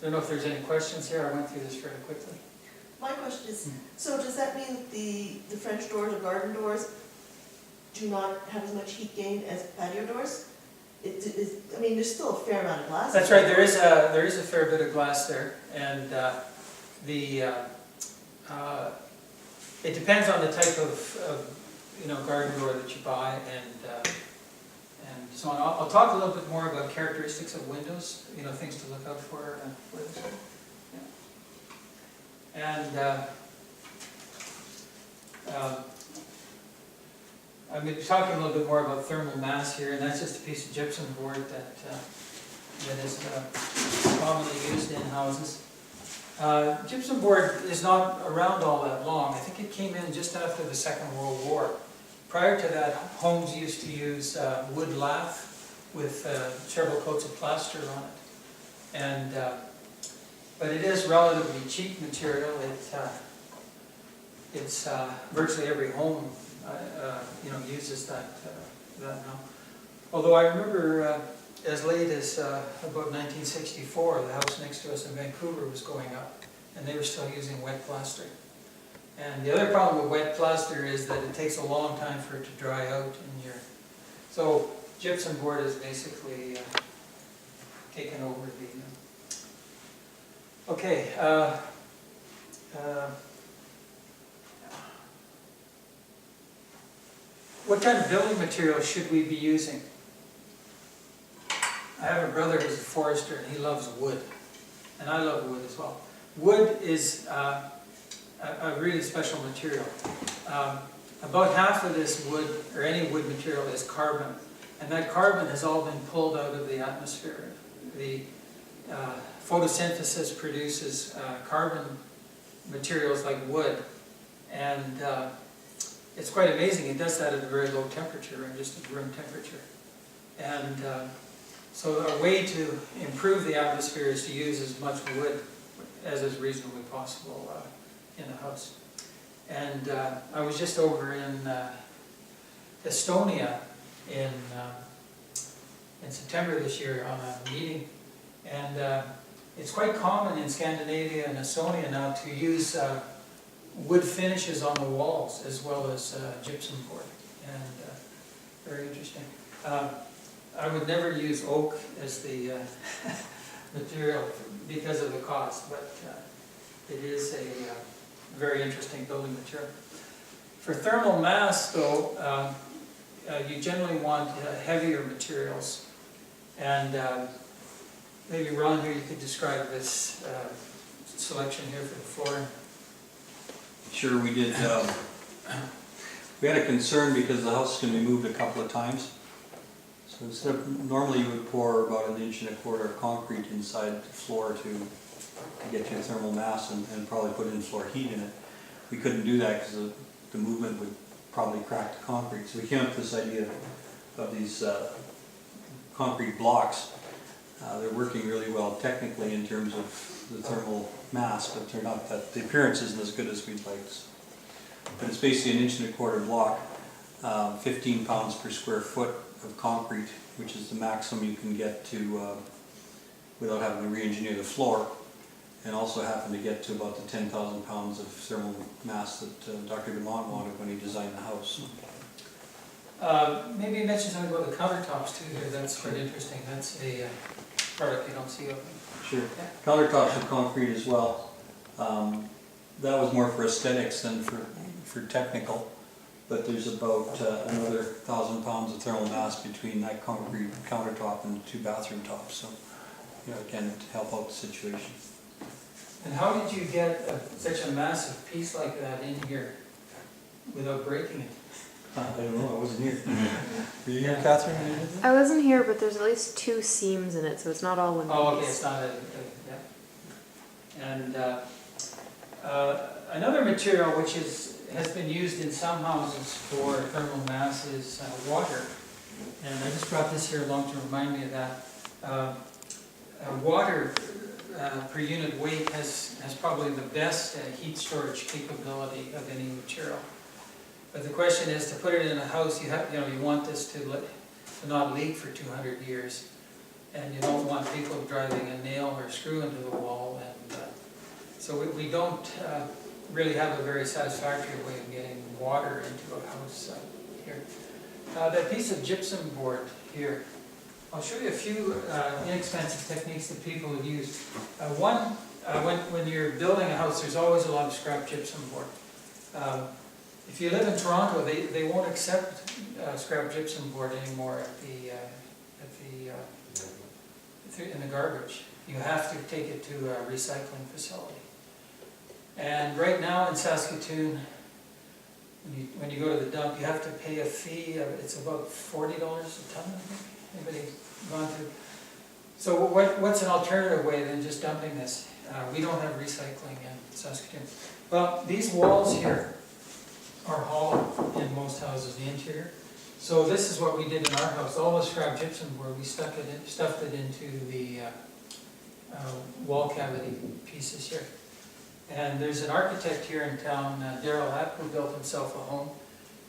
don't know if there's any questions here. I went through this very quickly. My question is, so does that mean that the French doors or garden doors do not have as much heat gain as patio doors? I mean, there's still a fair amount of glass. That's right. There is a fair bit of glass there, and it depends on the type of garden door that you buy, and so on. I'll talk a little bit more about characteristics of windows, things to look out for this. Yeah. And I'm going to be talking a little bit more about thermal mass here, and that's just a piece of gypsum board that is commonly used in houses. Gypsum board is not around all that long. I think it came in just after the Second World War. Prior to that, homes used to use wood lath with several coats of plaster on it. And but it is relatively cheap material. It's virtually every home uses that now. Although I remember as late as about 1964, the house next to us in Vancouver was going up, and they were still using wet plaster. And the other problem with wet plaster is that it takes a long time for it to dry out in your... So gypsum board is basically taken over the... Okay. What kind of building material should we be using? I have a brother who's a forester, and he loves wood. And I love wood as well. Wood is a really special material. About half of this wood, or any wood material, is carbon. And that carbon has all been pulled out of the atmosphere. The photosynthesis produces carbon materials like wood. And it's quite amazing. It does that at a very low temperature, and just at room temperature. And so a way to improve the atmosphere is to use as much wood as is reasonably possible in a house. And I was just over in Estonia in September this year on a meeting, and it's quite common in Scandinavia and Estonia now to use wood finishes on the walls as well as gypsum board, and very interesting. I would never use oak as the material because of the cost, but it is a very interesting building material. For thermal mass, though, you generally want heavier materials, and maybe Ron here, you could describe this selection here for the floor. Sure, we did. We had a concern because the house is going to be moved a couple of times. So instead of, normally you would pour about 1.25 inches of concrete inside the floor to get your thermal mass and probably put in floor heat in it. We couldn't do that because the movement would probably crack the concrete. So we came up with this idea of these concrete blocks. They're working really well technically in terms of the thermal mass, but they're not that, the appearance isn't as good as we'd like. But it's basically 1.25 inch block, 15 pounds per square foot of concrete, which is the maximum you can get to without having to re-engineer the floor, and also happen to get to about the 10,000 pounds of thermal mass that Dr. Dumont wanted when he designed the house. Maybe you mentioned something about the countertops too here. That's quite interesting. That's a product you don't see often. Sure. Yeah. Countertops are concrete as well. That was more for aesthetics than for technical, but there's about another 1,000 pounds of thermal mass between that concrete countertop and the 2 bathroom tops. So, again, to help out the situation. And how did you get such a massive piece like that in here without breaking it? I don't know, I wasn't here. Were you here, Catherine? When you did that? I wasn't here, but there's at least 2 seams in it, so it's not all one piece. Oh, okay, it's not yeah. And another material which has been used in some houses for thermal mass is water. And I just brought this here along to remind me of that. Water per unit weight has probably the best heat storage capability of any material. But the question is, to put it in a house, you want this to not leak for 200 years, and you don't want people driving a nail or screw into the wall So we don't really have a very satisfactory way of getting water into a house here. That piece of gypsum board here, I'll show you a few inexpensive techniques that people have used. When you're building a house, there's always a lot of scrap gypsum board. If you live in Toronto, they won't accept scrap gypsum board anymore in the garbage. You have to take it to a recycling facility. And right now in Saskatoon, when you go to the dump, you have to pay a fee. It's about $40 a ton, I think. Anybody gone through? So what's an alternative way than just dumping this? We don't have recycling in Saskatoon. Well, these walls here are hollow in most houses, the interior. So this is what we did in our house. All the scrap gypsum board, we stuffed it into the wall cavity pieces here. And there's an architect here in town, Daryl App, who built himself a home.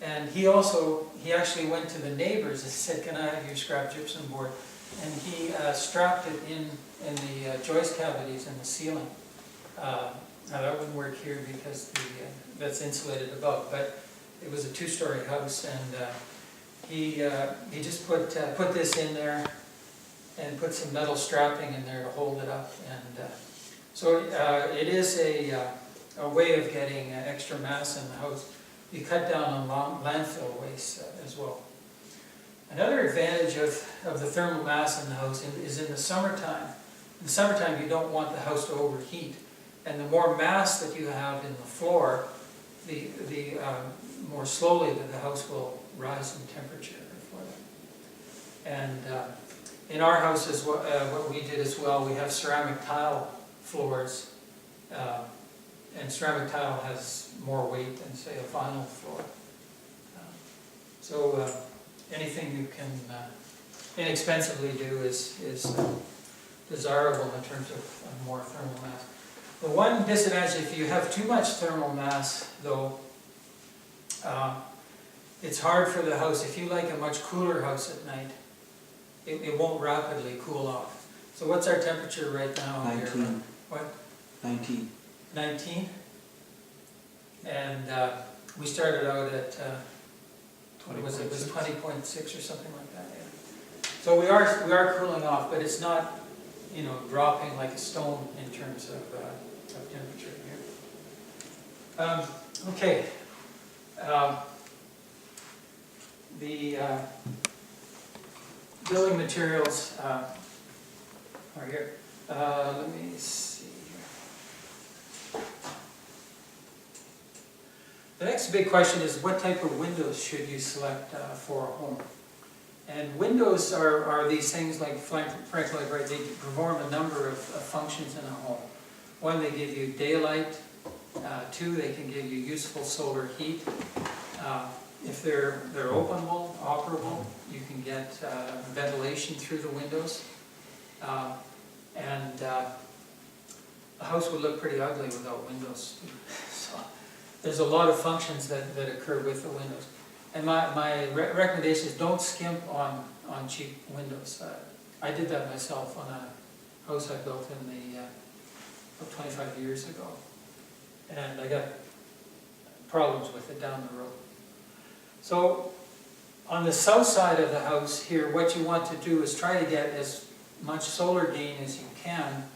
And he actually went to the neighbors and said, "Can I have your scrap gypsum board?" And he strapped it in the joist cavities in the ceiling. Now that wouldn't work here because that's insulated above, but it was a two-story house, and he just put this in there and put some metal strapping in there to hold it up. And so it is a way of getting extra mass in the house. You cut down on landfill waste as well. Another advantage of the thermal mass in the house is in the summertime. In the summertime, you don't want the house to overheat. And the more mass that you have in the floor, the more slowly that the house will rise in temperature for that. And in our house, what we did as well, we have ceramic tile floors. And ceramic tile has more weight than, say, a vinyl floor. So anything you can inexpensively do is desirable in terms of more thermal mass. The one disadvantage, if you have too much thermal mass, though, it's hard for the house. If you like a much cooler house at night, it won't rapidly cool off. So what's our temperature right now? 19. Here? What? 19. 19, and we started out at what was it? It was 20.6 or something like that. Yeah. So we are cooling off, but it's not, dropping like a stone in terms of temperature here. Okay. The building materials are here. Let me see. The next big question is, what type of windows should you select for a home? And windows are these things, like Frank right, they perform a number of functions in a home. One, they give you daylight. Two, they can give you useful solar heat. If they're operable, you can get ventilation through the windows. And a house would look pretty ugly without windows. So there's a lot of functions that occur with the windows. And my recommendation is don't skimp on cheap windows. I did that myself on a house I built in about 25 years ago. And I got problems with it down the road. So on the south side of the house here, what you want to do is try to get as much solar gain as you can.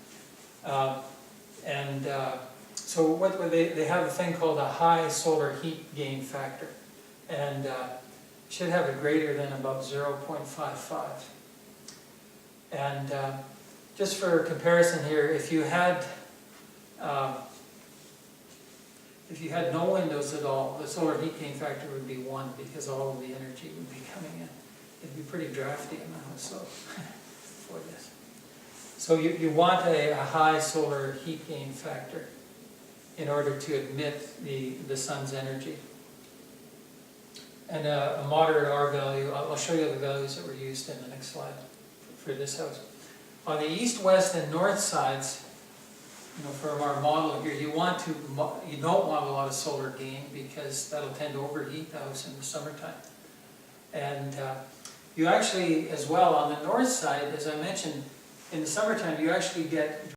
So what they have a thing called a high solar heat gain factor, and should have it greater than about 0.55. And just for comparison here, if you had no windows at all, the solar heat gain factor would be 1, because all of the energy would be coming in. It'd be pretty drafty in the house, so for this. So you want a high solar heat gain factor in order to admit the sun's energy. And a moderate R value, I'll show you the values that were used in the next slide for this house. On the east, west, and north sides, from our model here, you don't want a lot of solar gain, because that'll tend to overheat the house in the summertime. And you actually, as well, on the north side, as I mentioned, in the summertime, you actually get